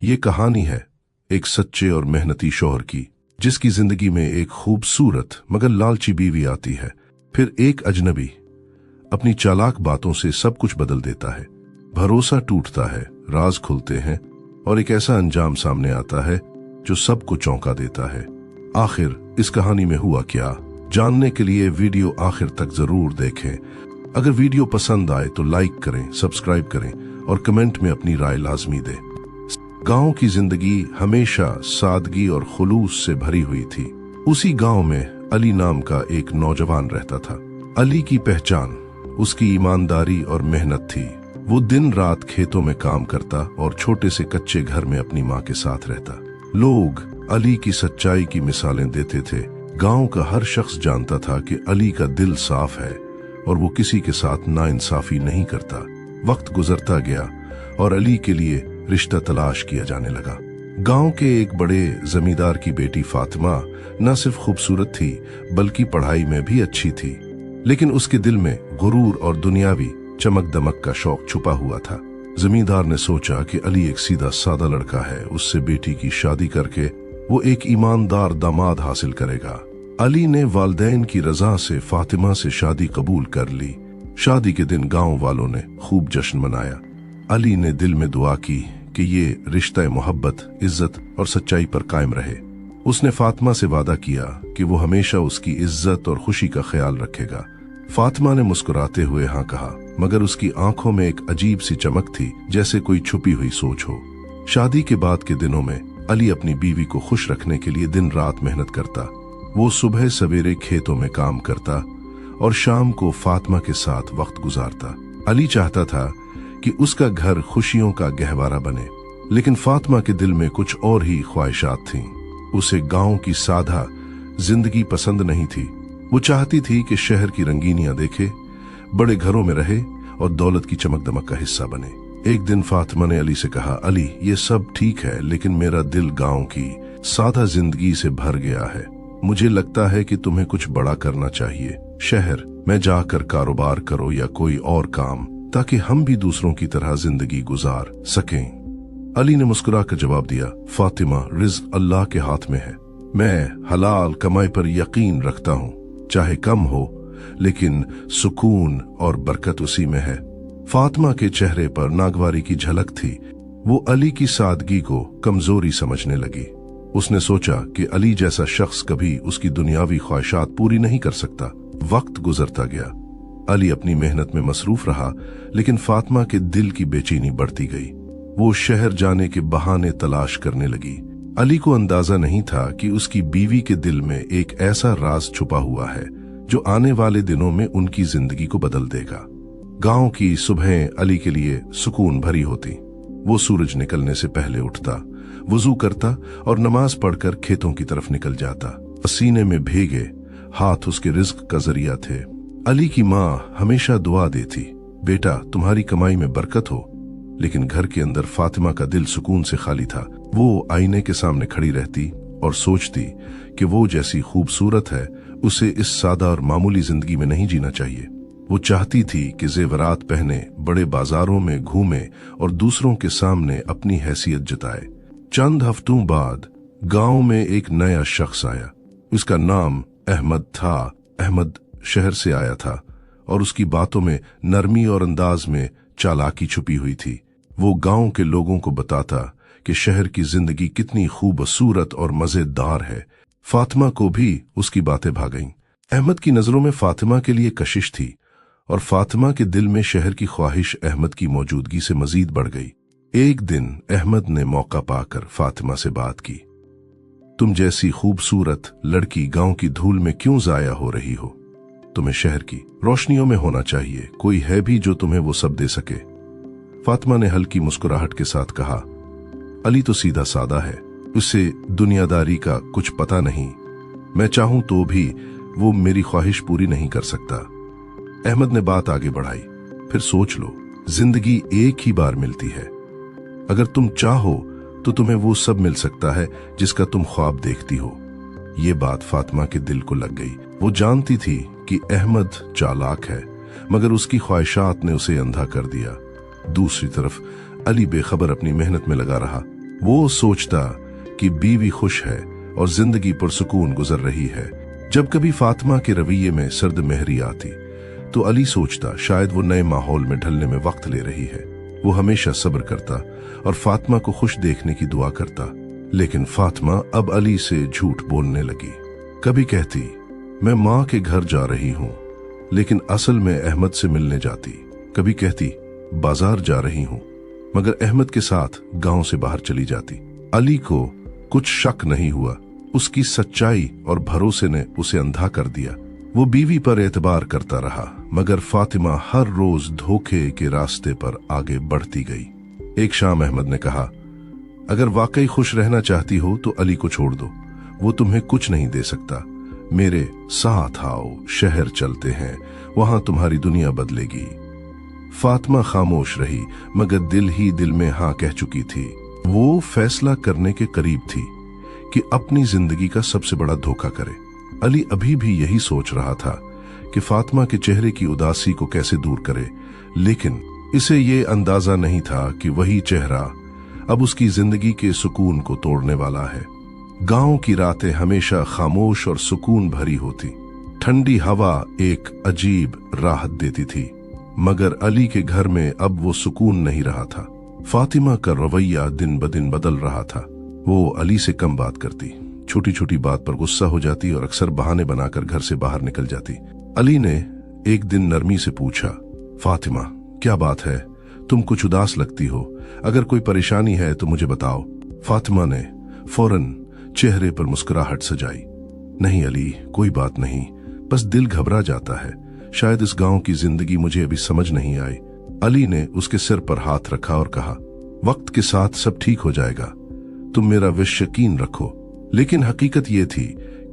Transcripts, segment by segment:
ये कहानी है एक सच्चे और मेहनती शौहर की, जिसकी जिंदगी में एक खूबसूरत मगर लालची बीवी आती है। फिर एक अजनबी अपनी चालाक बातों से सब कुछ बदल देता है। भरोसा टूटता है, राज खुलते हैं और एक ऐसा अंजाम सामने आता है जो सबको चौंका देता है। आखिर इस कहानी में हुआ क्या, जानने के लिए वीडियो आखिर तक जरूर देखें। अगर वीडियो पसंद आए तो लाइक करें, सब्सक्राइब करें और कमेंट में अपनी राय लाजमी दें। गांव की जिंदगी हमेशा सादगी और खुलूस से भरी हुई थी। उसी गांव में अली नाम का एक नौजवान रहता था। अली की पहचान उसकी ईमानदारी और मेहनत थी। वो दिन रात खेतों में काम करता और छोटे से कच्चे घर में अपनी माँ के साथ रहता। लोग अली की सच्चाई की मिसालें देते थे। गांव का हर शख्स जानता था कि अली का दिल साफ है और वो किसी के साथ नाइंसाफी नहीं करता। वक्त गुजरता गया और अली के लिए रिश्ता तलाश किया जाने लगा। गांव के एक बड़े जमींदार की बेटी फातिमा न सिर्फ खूबसूरत थी बल्कि पढ़ाई में भी अच्छी थी, लेकिन उसके दिल में गुरूर और दुनियावी चमक दमक का शौक छुपा हुआ था। जमींदार ने सोचा कि अली एक सीधा सादा लड़का है, उससे बेटी की शादी करके वो एक ईमानदार दामाद हासिल करेगा। अली ने वालिदैन की रजा से फातिमा से शादी कबूल कर ली। शादी के दिन गांव वालों ने खूब जश्न मनाया। अली ने दिल में दुआ की कि ये रिश्ता मोहब्बत, इज्जत और सच्चाई पर कायम रहे। उसने फातिमा से वादा किया कि वो हमेशा उसकी इज्जत और खुशी का ख्याल रखेगा। फातिमा ने मुस्कुराते हुए हाँ कहा, मगर उसकी आंखों में एक अजीब सी चमक थी, जैसे कोई छुपी हुई सोच हो। शादी के बाद के दिनों में अली अपनी बीवी को खुश रखने के लिए दिन रात मेहनत करता। वो सुबह सवेरे खेतों में काम करता और शाम को फातिमा के साथ वक्त गुजारता। अली चाहता था कि उसका घर खुशियों का गहवारा बने, लेकिन फातिमा के दिल में कुछ और ही ख्वाहिशात थीं। उसे गांव की सादा जिंदगी पसंद नहीं थी। वो चाहती थी कि शहर की रंगीनियां देखे, बड़े घरों में रहे और दौलत की चमक दमक का हिस्सा बने। एक दिन फातिमा ने अली से कहा, अली ये सब ठीक है, लेकिन मेरा दिल गांव की सादा जिंदगी से भर गया है। मुझे लगता है कि तुम्हें कुछ बड़ा करना चाहिए। शहर में जाकर कारोबार करो या कोई और काम, ताकि हम भी दूसरों की तरह जिंदगी गुजार सकें। अली ने मुस्कुराकर जवाब दिया, फातिमा, रिज़्क अल्लाह के हाथ में है। मैं हलाल कमाई पर यकीन रखता हूँ, चाहे कम हो, लेकिन सुकून और बरकत उसी में है। फातिमा के चेहरे पर नागवारी की झलक थी। वो अली की सादगी को कमजोरी समझने लगी। उसने सोचा कि अली जैसा शख्स कभी उसकी दुनियावी ख्वाहिशात पूरी नहीं कर सकता। वक्त गुजरता गया। अली अपनी मेहनत में मसरूफ रहा, लेकिन फातिमा के दिल की बेचैनी बढ़ती गई। वो शहर जाने के बहाने तलाश करने लगी। अली को अंदाजा नहीं था कि उसकी बीवी के दिल में एक ऐसा राज छुपा हुआ है जो आने वाले दिनों में उनकी जिंदगी को बदल देगा। गांव की सुबहें अली के लिए सुकून भरी होती। वो सूरज निकलने से पहले उठता, वुजू करता और नमाज पढ़कर खेतों की तरफ निकल जाता। पसीने में भीगे हाथ उसके रिज़्क का जरिया थे। अली की माँ हमेशा दुआ देती, बेटा तुम्हारी कमाई में बरकत हो, लेकिन घर के अंदर फातिमा का दिल सुकून से खाली था। वो आईने के सामने खड़ी रहती और सोचती कि वो जैसी खूबसूरत है, उसे इस सादा और मामूली जिंदगी में नहीं जीना चाहिए। वो चाहती थी कि जेवरात पहने, बड़े बाजारों में घूमे और दूसरों के सामने अपनी हैसियत जताए। चंद हफ्तों बाद गांव में एक नया शख्स आया। उसका नाम अहमद था। अहमद शहर से आया था और उसकी बातों में नरमी और अंदाज में चालाकी छुपी हुई थी। वो गांव के लोगों को बताता कि शहर की जिंदगी कितनी खूबसूरत और मजेदार है। फातिमा को भी उसकी बातें भा गईं। अहमद की नजरों में फातिमा के लिए कशिश थी और फातिमा के दिल में शहर की ख्वाहिश अहमद की मौजूदगी से मजीद बढ़ गई। एक दिन अहमद ने मौका पाकर फातिमा से बात की, तुम जैसी खूबसूरत लड़की गांव की धूल में क्यों जाया हो रही हो? तुम्हें शहर की रोशनियों में होना चाहिए। कोई है भी जो तुम्हें वो सब दे सके। फातिमा ने हल्की मुस्कुराहट के साथ कहा, अली तो सीधा सादा है, उसे दुनियादारी का कुछ पता नहीं। मैं चाहूं तो भी वो मेरी ख्वाहिश पूरी नहीं कर सकता। अहमद ने बात आगे बढ़ाई, फिर सोच लो, जिंदगी एक ही बार मिलती है। अगर तुम चाहो तो तुम्हें वो सब मिल सकता है जिसका तुम ख्वाब देखती हो। ये बात फातिमा के दिल को लग गई। वो जानती थी कि अहमद चालाक है, मगर उसकी ख्वाहिशात ने उसे अंधा कर दिया। दूसरी तरफ अली बेखबर अपनी मेहनत में लगा रहा। वो सोचता कि बीवी खुश है और जिंदगी पुरसुकून गुजर रही है। जब कभी फातिमा के रवैये में सर्द महरी आती तो अली सोचता शायद वो नए माहौल में ढलने में वक्त ले रही है। वो हमेशा सब्र करता और फातिमा को खुश देखने की दुआ करता। लेकिन फातिमा अब अली से झूठ बोलने लगी। कभी कहती मैं माँ के घर जा रही हूँ, लेकिन असल में अहमद से मिलने जाती। कभी कहती बाजार जा रही हूँ, मगर अहमद के साथ गांव से बाहर चली जाती। अली को कुछ शक नहीं हुआ। उसकी सच्चाई और भरोसे ने उसे अंधा कर दिया। वो बीवी पर एतबार करता रहा, मगर फातिमा हर रोज धोखे के रास्ते पर आगे बढ़ती गई। एक शाम अहमद ने कहा, अगर वाकई खुश रहना चाहती हो तो अली को छोड़ दो, वो तुम्हें कुछ नहीं दे सकता। मेरे साथ आओ, शहर चलते हैं, वहां तुम्हारी दुनिया बदलेगी। फातिमा खामोश रही, मगर दिल ही दिल में हाँ कह चुकी थी। वो फैसला करने के करीब थी कि अपनी जिंदगी का सबसे बड़ा धोखा करे। अली अभी भी यही सोच रहा था कि फातिमा के चेहरे की उदासी को कैसे दूर करे, लेकिन इसे ये अंदाजा नहीं था कि वही चेहरा अब उसकी जिंदगी के सुकून को तोड़ने वाला है। गांव की रातें हमेशा खामोश और सुकून भरी होती। ठंडी हवा एक अजीब राहत देती थी, मगर अली के घर में अब वो सुकून नहीं रहा था। फातिमा का रवैया दिन ब दिन बदल रहा था। वो अली से कम बात करती, छोटी छोटी बात पर गुस्सा हो जाती और अक्सर बहाने बनाकर घर से बाहर निकल जाती। अली ने एक दिन नरमी से पूछा, फातिमा क्या बात है, तुम कुछ उदास लगती हो, अगर कोई परेशानी है तो मुझे बताओ। फातिमा ने फौरन चेहरे पर मुस्कुराहट सजाई, नहीं अली, कोई बात नहीं, बस दिल घबरा जाता है, शायद इस गांव की जिंदगी मुझे अभी समझ नहीं आई। अली ने उसके सिर पर हाथ रखा और कहा, वक्त के साथ सब ठीक हो जाएगा, तुम मेरा विश्वास यकीन रखो। लेकिन हकीकत यह थी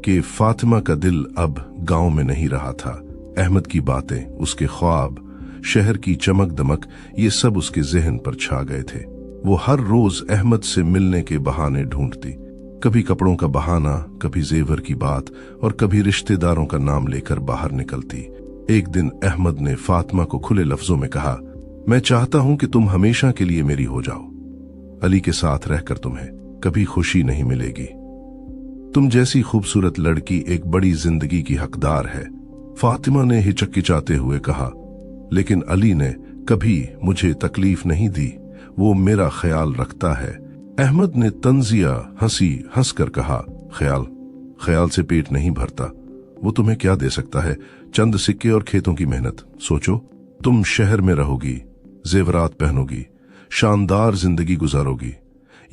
कि फातिमा का दिल अब गांव में नहीं रहा था। अहमद की बातें, उसके ख्वाब, शहर की चमक दमक, ये सब उसके जहन पर छा गए थे। वो हर रोज अहमद से मिलने के बहाने ढूंढती, कभी कपड़ों का बहाना, कभी जेवर की बात और कभी रिश्तेदारों का नाम लेकर बाहर निकलती। एक दिन अहमद ने फातिमा को खुले लफ्जों में कहा, मैं चाहता हूं कि तुम हमेशा के लिए मेरी हो जाओ। अली के साथ रहकर तुम्हें कभी खुशी नहीं मिलेगी। तुम जैसी खूबसूरत लड़की एक बड़ी जिंदगी की हकदार है। फातिमा ने हिचकिचाते हुए कहा, लेकिन अली ने कभी मुझे तकलीफ नहीं दी, वो मेरा ख्याल रखता है। अहमद ने तंजिया हंसकर कहा, ख्याल ख्याल से पेट नहीं भरता, वो तुम्हें क्या दे सकता है, चंद सिक्के और खेतों की मेहनत। सोचो, तुम शहर में रहोगी, जेवरात पहनोगी, शानदार जिंदगी गुजारोगी,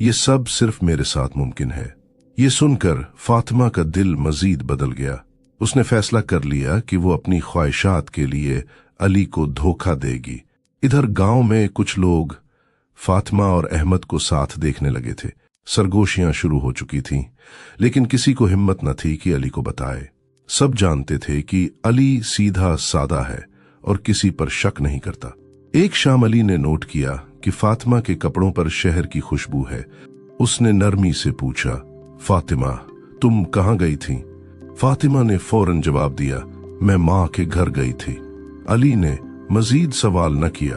ये सब सिर्फ मेरे साथ मुमकिन है। ये सुनकर फातिमा का दिल मजीद बदल गया। उसने फैसला कर लिया कि वो अपनी ख्वाहिशात के लिए अली को धोखा देगी। इधर गांव में कुछ लोग फातिमा और अहमद को साथ देखने लगे थे। सरगोशियां शुरू हो चुकी थीं, लेकिन किसी को हिम्मत न थी कि अली को बताए। सब जानते थे कि अली सीधा सादा है और किसी पर शक नहीं करता। एक शाम अली ने नोट किया कि फातिमा के कपड़ों पर शहर की खुशबू है। उसने नरमी से पूछा, फातिमा तुम कहाँ गई थी? फातिमा ने फौरन जवाब दिया, मैं माँ के घर गई थी। अली ने मजीद सवाल न किया।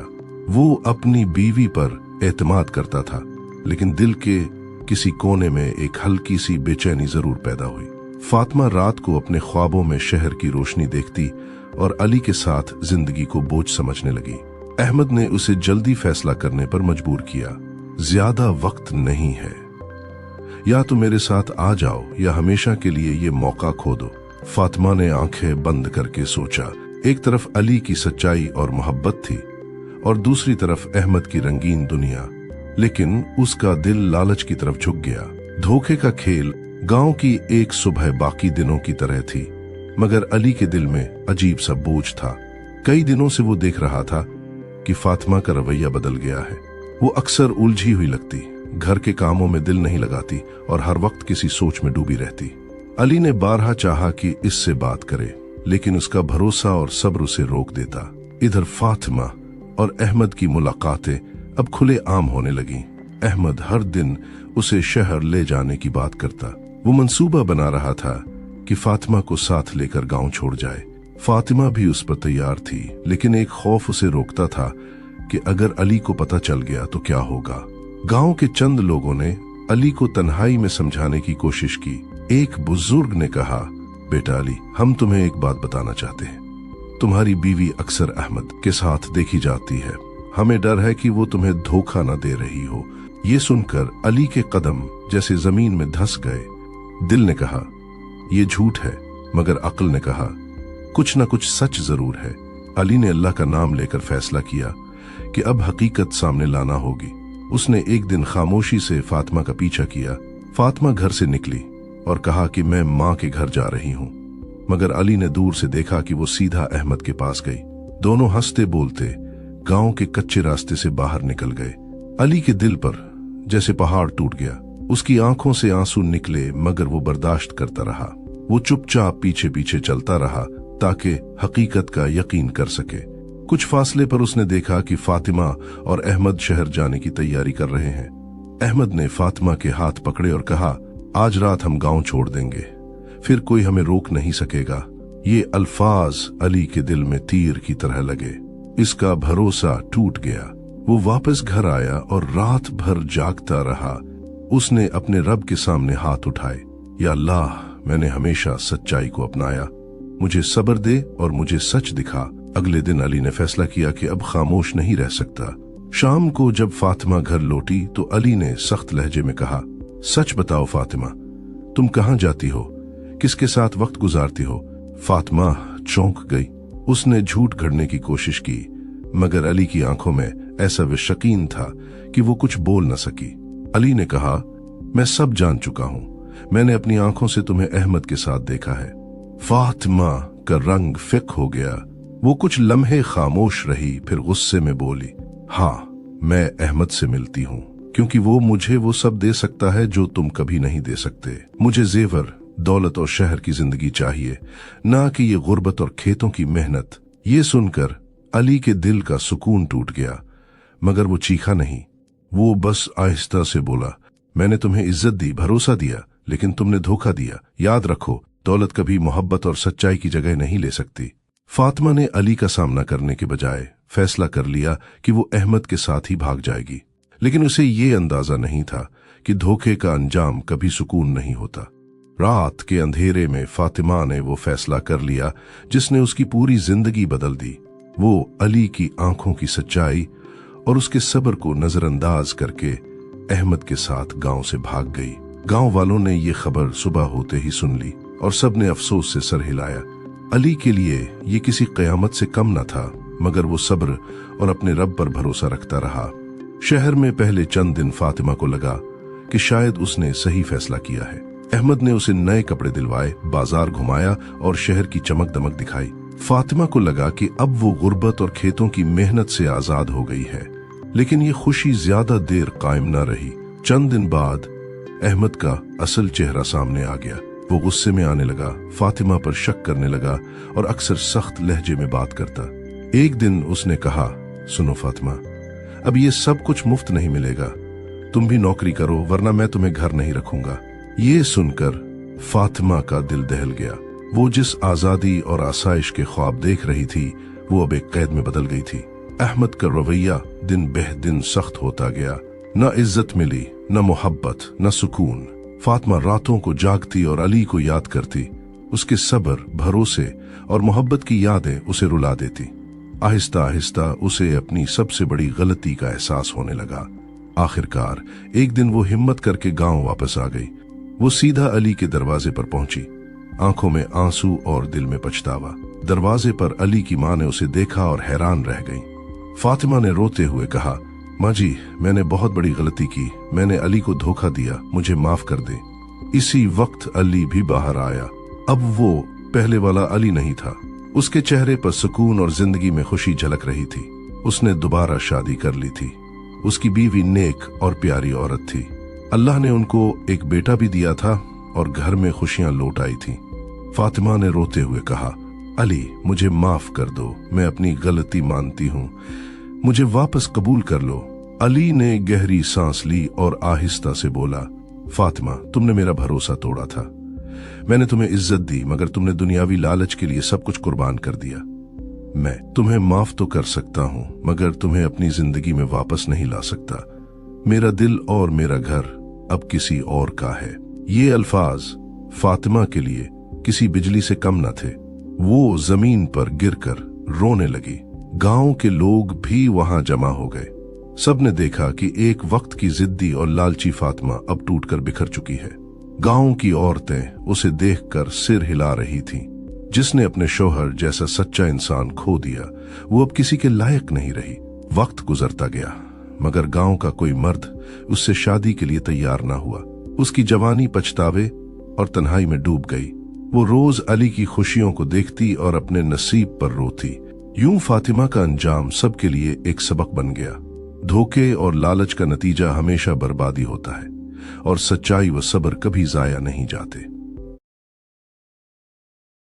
वो अपनी बीवी पर एतमाद करता था, लेकिन दिल के किसी कोने में एक हल्की सी बेचैनी जरूर पैदा हुई। फातिमा रात को अपने ख्वाबों में शहर की रोशनी देखती और अली के साथ जिंदगी को बोझ समझने लगी। अहमद ने उसे जल्दी फैसला करने पर मजबूर किया। ज्यादा वक्त नहीं है, या तो मेरे साथ आ जाओ या हमेशा के लिए ये मौका खो दो। फातिमा ने आंखें बंद करके सोचा। एक तरफ अली की सच्चाई और मोहब्बत थी और दूसरी तरफ अहमद की रंगीन दुनिया, लेकिन उसका दिल लालच की तरफ झुक गया। धोखे का खेल गांव की एक सुबह बाकी दिनों की तरह थी, मगर अली के दिल में अजीब सा बोझ था। कई दिनों से वो देख रहा था कि फातिमा का रवैया बदल गया है। वो अक्सर उलझी हुई लगती, घर के कामों में दिल नहीं लगाती और हर वक्त किसी सोच में डूबी रहती। अली ने बारहा चाहा कि इससे बात करे, लेकिन उसका भरोसा और सब्र उसे रोक देता। इधर फातिमा और अहमद की मुलाकातें अब खुले आम होने लगी। अहमद हर दिन उसे शहर ले जाने की बात करता। वो मंसूबा बना रहा था कि फातिमा को साथ लेकर गांव छोड़ जाए। फातिमा भी उस पर तैयार थी, लेकिन एक खौफ उसे रोकता था कि अगर अली को पता चल गया तो क्या होगा। गांव के चंद लोगों ने अली को तन्हाई में समझाने की कोशिश की। एक बुजुर्ग ने कहा, बेटा अली, हम तुम्हें एक बात बताना चाहते हैं। तुम्हारी बीवी अक्सर अहमद के साथ देखी जाती है। हमें डर है कि वो तुम्हें धोखा न दे रही हो। ये सुनकर अली के कदम जैसे जमीन में धंस गए। दिल ने कहा, ये झूठ है, मगर अक्ल ने कहा, कुछ न कुछ सच जरूर है। अली ने अल्लाह का नाम लेकर फैसला किया कि अब हकीकत सामने लाना होगी। उसने एक दिन खामोशी से फातिमा का पीछा किया। फातिमा घर से निकली और कहा कि मैं माँ के घर जा रही हूँ, मगर अली ने दूर से देखा कि वो सीधा अहमद के पास गई। दोनों हंसते बोलते गांव के कच्चे रास्ते से बाहर निकल गए। अली के दिल पर जैसे पहाड़ टूट गया। उसकी आंखों से आंसू निकले, मगर वो बर्दाश्त करता रहा। वो चुपचाप पीछे पीछे चलता रहा ताकि हकीकत का यकीन कर सके। कुछ फासले पर उसने देखा कि फातिमा और अहमद शहर जाने की तैयारी कर रहे हैं। अहमद ने फातिमा के हाथ पकड़े और कहा, आज रात हम गांव छोड़ देंगे, फिर कोई हमें रोक नहीं सकेगा। ये अल्फाज अली के दिल में तीर की तरह लगे। इसका भरोसा टूट गया। वो वापस घर आया और रात भर जागता रहा। उसने अपने रब के सामने हाथ उठाए, या अल्लाह, मैंने हमेशा सच्चाई को अपनाया, मुझे सब्र दे और मुझे सच दिखा। अगले दिन अली ने फैसला किया कि अब खामोश नहीं रह सकता। शाम को जब फातिमा घर लौटी तो अली ने सख्त लहजे में कहा, सच बताओ फातिमा, तुम कहाँ जाती हो, किसके साथ वक्त गुजारती हो? फातिमा चौंक गई। उसने झूठ गढ़ने की कोशिश की, मगर अली की आंखों में ऐसा विशकीन था कि वो कुछ बोल न सकी। अली ने कहा, मैं सब जान चुका हूं, मैंने अपनी आंखों से तुम्हें अहमद के साथ देखा है। फातिमा का रंग फिक हो गया। वो कुछ लम्हे खामोश रही, फिर गुस्से में बोली, हाँ, मैं अहमद से मिलती हूँ, क्योंकि वो मुझे वो सब दे सकता है जो तुम कभी नहीं दे सकते। मुझे जेवर, दौलत और शहर की जिंदगी चाहिए, ना कि ये गुर्बत और खेतों की मेहनत। ये सुनकर अली के दिल का सुकून टूट गया, मगर वो चीखा नहीं। वो बस आहिस्ता से बोला, मैंने तुम्हें इज्जत दी, भरोसा दिया, लेकिन तुमने धोखा दिया। याद रखो, दौलत कभी मोहब्बत और सच्चाई की जगह नहीं ले सकती। फातिमा ने अली का सामना करने के बजाय फैसला कर लिया कि वो अहमद के साथ ही भाग जाएगी। लेकिन उसे ये अंदाजा नहीं था कि धोखे का अंजाम कभी सुकून नहीं होता। रात के अंधेरे में फातिमा ने वो फैसला कर लिया जिसने उसकी पूरी जिंदगी बदल दी। वो अली की आंखों की सच्चाई और उसके सब्र को नजरअंदाज करके अहमद के साथ गांव से भाग गई। गांव वालों ने ये खबर सुबह होते ही सुन ली और सबने अफसोस से सर हिलाया। अली के लिए ये किसी कयामत से कम न था, मगर वो सब्र और अपने रब पर भरोसा रखता रहा। शहर में पहले चंद दिन फातिमा को लगा कि शायद उसने सही फैसला किया है। अहमद ने उसे नए कपड़े दिलवाए, बाजार घुमाया और शहर की चमक दमक दिखाई। फातिमा को लगा कि अब वो गुर्बत और खेतों की मेहनत से आजाद हो गई है। लेकिन ये खुशी ज्यादा देर कायम न रही। चंद दिन बाद अहमद का असल चेहरा सामने आ गया। वो गुस्से में आने लगा, फातिमा पर शक करने लगा और अक्सर सख्त लहजे में बात करता। एक दिन उसने कहा, सुनो फातिमा, अब ये सब कुछ मुफ्त नहीं मिलेगा, तुम भी नौकरी करो, वरना मैं तुम्हें घर नहीं रखूंगा। ये सुनकर फातिमा का दिल दहल गया। वो जिस आजादी और आसाइश के ख्वाब देख रही थी, वो अब एक कैद में बदल गई थी। अहमद का रवैया दिन बेह दिन सख्त होता गया। न इज्जत मिली, न मोहब्बत, न सुकून। फातिमा रातों को जागती और अली को याद करती। उसके सब्र, भरोसे और मोहब्बत की यादें उसे रुला देती। आहिस्ता आहिस्ता उसे अपनी सबसे बड़ी गलती का एहसास होने लगा। आखिरकार एक दिन वो हिम्मत करके गांव वापस आ गई। वो सीधा अली के दरवाजे पर पहुंची, आंखों में आंसू और दिल में पछतावा। दरवाजे पर अली की मां ने उसे देखा और हैरान रह गई। फातिमा ने रोते हुए कहा, माँ जी, मैंने बहुत बड़ी गलती की, मैंने अली को धोखा दिया, मुझे माफ कर दे। इसी वक्त अली भी बाहर आया। अब वो पहले वाला अली नहीं था। उसके चेहरे पर सुकून और जिंदगी में खुशी झलक रही थी। उसने दोबारा शादी कर ली थी। उसकी बीवी नेक और प्यारी औरत थी। अल्लाह ने उनको एक बेटा भी दिया था और घर में खुशियां लौट आई थी। फातिमा ने रोते हुए कहा, अली, मुझे माफ कर दो, मैं अपनी गलती मानती हूँ, मुझे वापस कबूल कर लो। अली ने गहरी सांस ली और आहिस्ता से बोला, फातिमा, तुमने मेरा भरोसा तोड़ा था। मैंने तुम्हें इज्जत दी, मगर तुमने दुनियावी लालच के लिए सब कुछ कुर्बान कर दिया। मैं तुम्हें माफ तो कर सकता हूँ, मगर तुम्हें अपनी जिंदगी में वापस नहीं ला सकता। मेरा दिल और मेरा घर अब किसी और का है। ये अल्फाज फातिमा के लिए किसी बिजली से कम न थे। वो जमीन पर गिरकर रोने लगी। गांव के लोग भी वहां जमा हो गए। सबने देखा कि एक वक्त की जिद्दी और लालची फातिमा अब टूटकर बिखर चुकी है। गांव की औरतें उसे देखकर सिर हिला रही थीं। जिसने अपने शौहर जैसा सच्चा इंसान खो दिया, वो अब किसी के लायक नहीं रही। वक्त गुजरता गया, मगर गांव का कोई मर्द उससे शादी के लिए तैयार ना हुआ। उसकी जवानी पछतावे और तन्हाई में डूब गई। वो रोज अली की खुशियों को देखती और अपने नसीब पर रोती। यूं फातिमा का अंजाम सबके लिए एक सबक बन गया। धोखे और लालच का नतीजा हमेशा बर्बादी होता है, और सच्चाई व सब्र कभी जाया नहीं जाते।